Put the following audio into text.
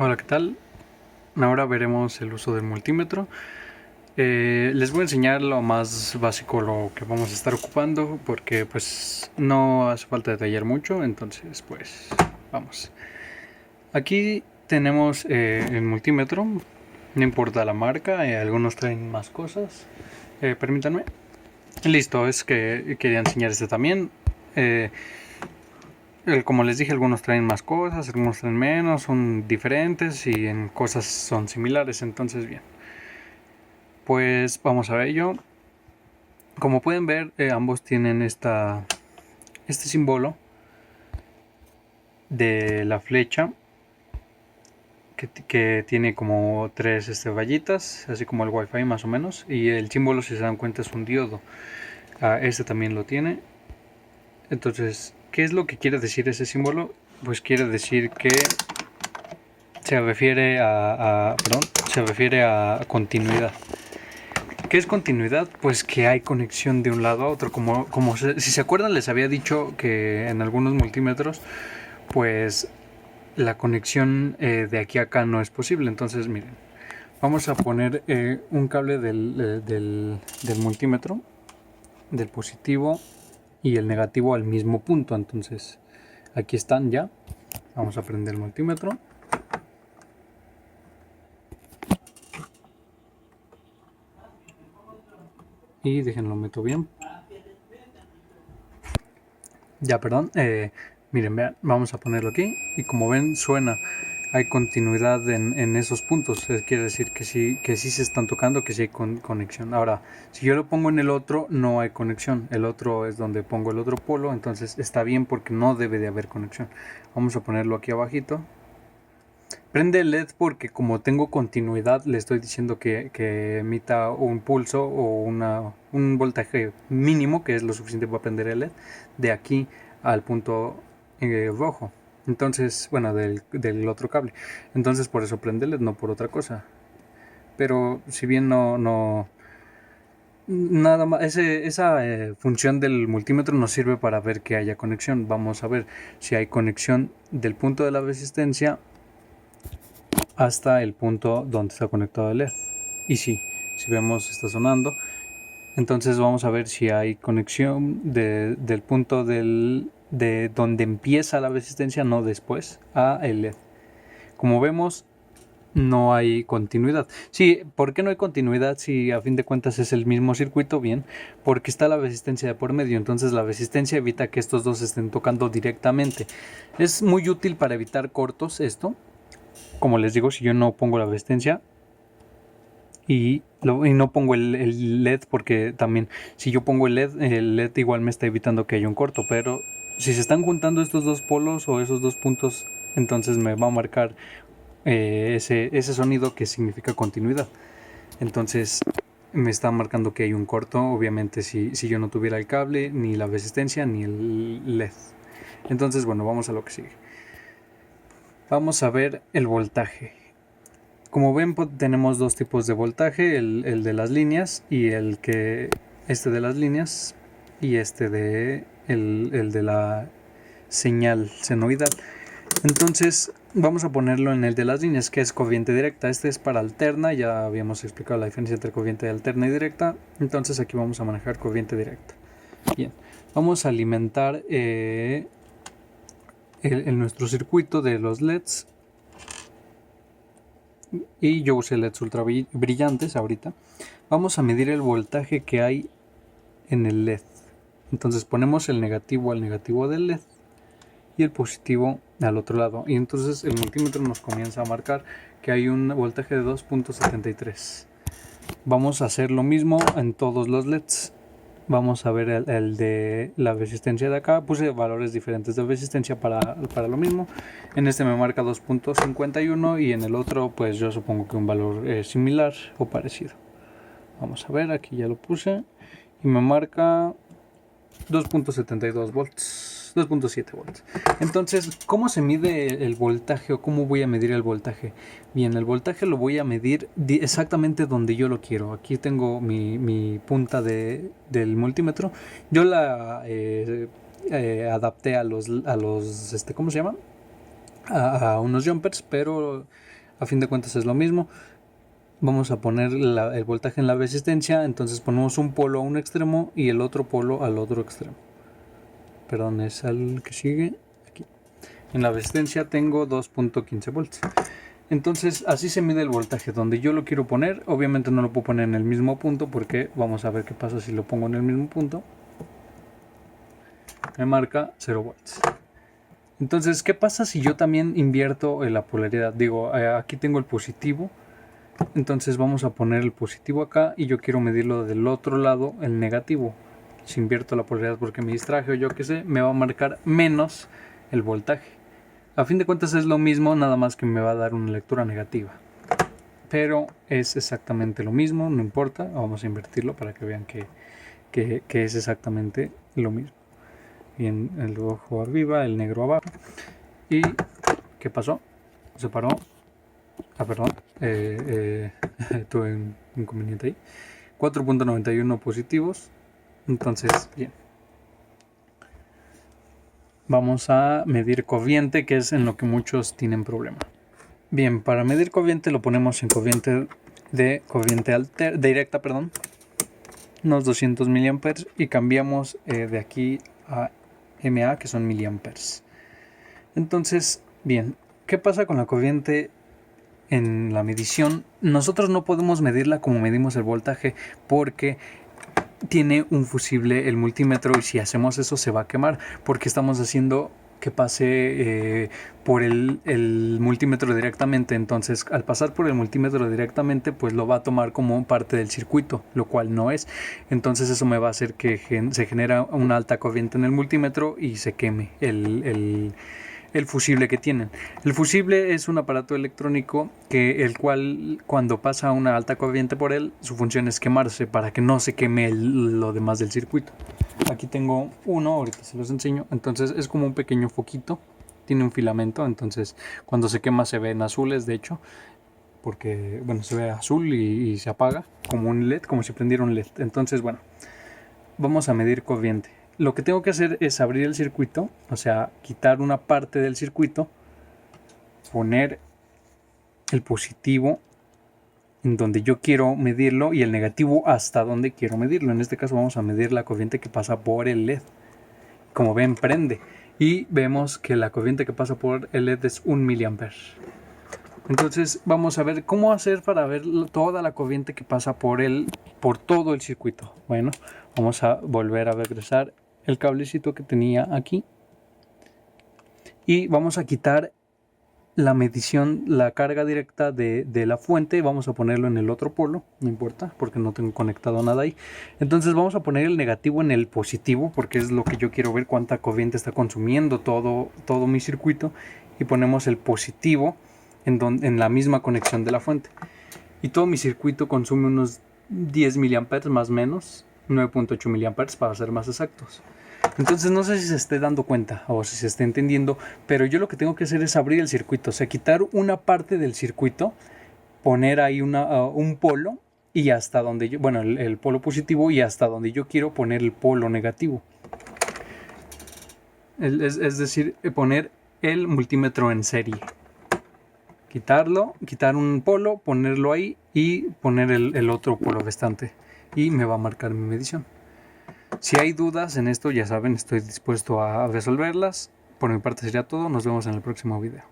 Hola, ¿qué tal? Ahora veremos el uso del multímetro. Les voy a enseñar lo más básico, lo que vamos a estar ocupando, porque pues no hace falta detallar mucho, entonces pues vamos. Aquí tenemos el multímetro, no importa la marca, algunos traen más cosas. Permítanme. Listo, es que quería enseñar este también. Eh, Como les dije, algunos traen más cosas, algunos traen menos, son diferentes y en cosas son similares, entonces bien. Pues vamos a ello. Como pueden ver, ambos tienen este símbolo de la flecha que tiene como tres rayitas, así como el wifi más o menos. Y el símbolo, si se dan cuenta, es un diodo. Este también lo tiene. Entonces, ¿qué es lo que quiere decir ese símbolo? Pues quiere decir que se refiere a continuidad. ¿Qué es continuidad? Pues que hay conexión de un lado a otro. Si se acuerdan, les había dicho que en algunos multímetros, pues la conexión de aquí a acá no es posible. Entonces, miren, vamos a poner un cable del multímetro, del positivo y el negativo al mismo punto. Entonces, aquí están ya. Vamos a prender el multímetro. Y déjenlo meto bien. Ya, perdón. Miren, vean, vamos a ponerlo aquí. Y como ven, suena. Hay continuidad en esos puntos. Quiere decir que sí se están tocando, que sí hay conexión. Ahora, si yo lo pongo en el otro, no hay conexión. El otro es donde pongo el otro polo. Entonces está bien porque no debe de haber conexión. Vamos a ponerlo aquí abajito. Prende el LED porque como tengo continuidad, le estoy diciendo que emita un pulso o un voltaje mínimo, que es lo suficiente para prender el LED, de aquí al punto rojo. Entonces, bueno, del otro cable. Entonces por eso prende el LED, no por otra cosa. Pero si bien no nada más, esa función del multímetro nos sirve para ver que haya conexión. Vamos a ver si hay conexión del punto de la resistencia hasta el punto donde está conectado el LED. Y sí, si vemos está sonando. Entonces vamos a ver si hay conexión del punto de donde empieza la resistencia, no después, a el LED. Como vemos, no hay continuidad. Sí, ¿por qué no hay continuidad si a fin de cuentas es el mismo circuito? Bien, porque está la resistencia de por medio. Entonces la resistencia evita que estos dos estén tocando directamente. Es muy útil para evitar cortos esto. Como les digo, si yo no pongo la resistencia y no pongo el LED, porque también si yo pongo el LED igual me está evitando que haya un corto, pero si se están juntando estos dos polos o esos dos puntos, entonces me va a marcar ese sonido que significa continuidad. Entonces me está marcando que hay un corto, obviamente si yo no tuviera el cable, ni la resistencia, ni el LED. Entonces, bueno, vamos a lo que sigue. Vamos a ver el voltaje. Como ven, tenemos dos tipos de voltaje, el de las líneas y este de las líneas y el de la señal senoidal. Entonces vamos a ponerlo en el de las líneas, que es corriente directa. Este es para alterna, ya habíamos explicado la diferencia entre corriente alterna y directa. Entonces aquí vamos a manejar corriente directa. Bien, vamos a alimentar nuestro circuito de los LEDs. Y yo usé LEDs ultra brillantes ahorita. Vamos a medir el voltaje que hay en el LED. Entonces ponemos el negativo al negativo del LED y el positivo al otro lado. Y entonces el multímetro nos comienza a marcar que hay un voltaje de 2.73. Vamos a hacer lo mismo en todos los LEDs. Vamos a ver el de la resistencia de acá. Puse valores diferentes de resistencia para lo mismo. En este me marca 2.51 y en el otro pues yo supongo que un valor similar o parecido. Vamos a ver, aquí ya lo puse y me marca 2.72 volts, 2.7 volts. Entonces, ¿cómo se mide el voltaje o cómo voy a medir el voltaje? Bien, el voltaje lo voy a medir exactamente donde yo lo quiero. Aquí tengo mi punta del multímetro. Yo la adapté a los ¿cómo se llama? a unos jumpers, pero a fin de cuentas es lo mismo. Vamos a poner el voltaje en la resistencia, entonces ponemos un polo a un extremo y el otro polo al otro extremo. Perdón, es al que sigue aquí. En la resistencia tengo 2.15 volts. Entonces así se mide el voltaje donde yo lo quiero poner. Obviamente no lo puedo poner en el mismo punto porque vamos a ver qué pasa si lo pongo en el mismo punto. Me marca 0 volts. Entonces, ¿qué pasa si yo también invierto en la polaridad? Digo, aquí tengo el positivo. Entonces vamos a poner el positivo acá y yo quiero medirlo del otro lado, el negativo. Si invierto la polaridad porque me distraje o yo qué sé, me va a marcar menos el voltaje. A fin de cuentas es lo mismo, nada más que me va a dar una lectura negativa. Pero es exactamente lo mismo, no importa. Vamos a invertirlo para que vean que es exactamente lo mismo. Bien, el rojo arriba, el negro abajo. ¿Y qué pasó? Se paró. Ah, perdón. Tuve un inconveniente ahí. 4.91 positivos. Entonces, bien. Vamos a medir corriente, que es en lo que muchos tienen problema. Bien, para medir corriente lo ponemos en corriente directa, perdón. Unos 200 miliamperes y cambiamos de aquí a mA, que son miliamperes. Entonces, bien, ¿qué pasa con la corriente en la medición? Nosotros no podemos medirla como medimos el voltaje porque tiene un fusible el multímetro y si hacemos eso se va a quemar porque estamos haciendo que pase por el multímetro directamente. Entonces, al pasar por el multímetro directamente, pues lo va a tomar como parte del circuito, lo cual no es. Entonces eso me va a hacer que se genera una alta corriente en el multímetro y se queme el fusible que tienen. El fusible es un aparato electrónico el cual cuando pasa una alta corriente por él, su función es quemarse para que no se queme lo demás del circuito. Aquí tengo uno, ahorita se los enseño. Entonces es como un pequeño foquito, tiene un filamento, entonces cuando se quema se ven azules, de hecho, porque bueno, se ve azul y se apaga como un LED, como si prendiera un LED. Entonces bueno, vamos a medir corriente. Lo que tengo que hacer es abrir el circuito, o sea, quitar una parte del circuito, poner el positivo en donde yo quiero medirlo y el negativo hasta donde quiero medirlo. En este caso vamos a medir la corriente que pasa por el LED. Como ven, prende. Y vemos que la corriente que pasa por el LED es 1 miliamper. Entonces vamos a ver cómo hacer para ver toda la corriente que pasa por todo el circuito. Bueno, vamos a volver a regresar el cablecito que tenía aquí. Y vamos a quitar la medición, la carga directa de la fuente. Vamos a ponerlo en el otro polo, no importa, porque no tengo conectado nada ahí. Entonces vamos a poner el negativo en el positivo, porque es lo que yo quiero ver, cuánta corriente está consumiendo todo mi circuito. Y ponemos el positivo en la misma conexión de la fuente. Y todo mi circuito consume unos 10 miliamperes más o menos, 9.8 miliamperes para ser más exactos. Entonces no sé si se esté dando cuenta o si se esté entendiendo, pero yo lo que tengo que hacer es abrir el circuito, o sea, quitar una parte del circuito, poner ahí un polo y hasta donde yo, bueno, el polo positivo y hasta donde yo quiero poner el polo negativo. Es decir, poner el multímetro en serie. Quitar un polo, ponerlo ahí y poner el otro polo restante. Y me va a marcar mi medición. Si hay dudas en esto, ya saben, estoy dispuesto a resolverlas. Por mi parte sería todo. Nos vemos en el próximo video.